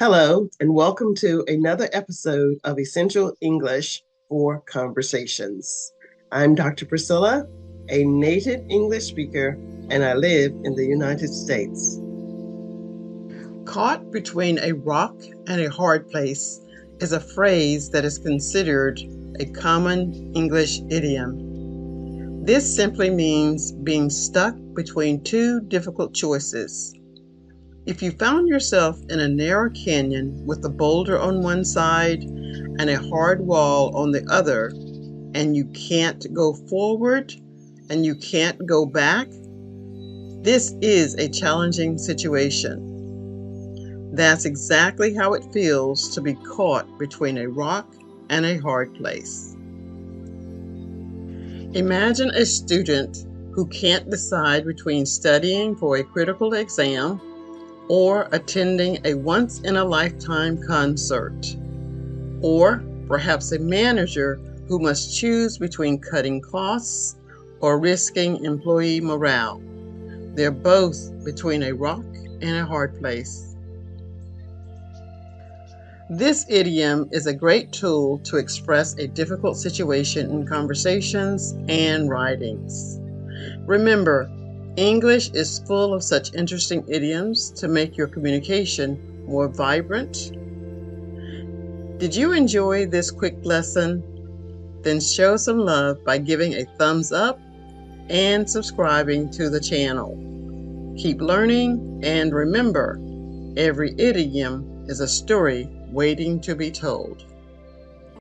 Hello, and welcome to another episode of Essential English for Conversations. I'm Dr. Priscilla, a native English speaker, and I live in the United States. Caught between a rock and a hard place is a phrase that is considered a common English idiom. This simply means being stuck between two difficult choices. If you found yourself in a narrow canyon with a boulder on one side and a hard wall on the other, and you can't go forward and you can't go back, this is a challenging situation. That's exactly how it feels to be caught between a rock and a hard place. Imagine a student who can't decide between studying for a critical exam or attending a once-in-a-lifetime concert. Or perhaps a manager who must choose between cutting costs or risking employee morale. They're both between a rock and a hard place. This idiom is a great tool to express a difficult situation in conversations and writings. Remember, English is full of such interesting idioms to make your communication more vibrant. Did you enjoy this quick lesson? Then show some love by giving a thumbs up and subscribing to the channel. Keep learning, and remember, every idiom is a story waiting to be told.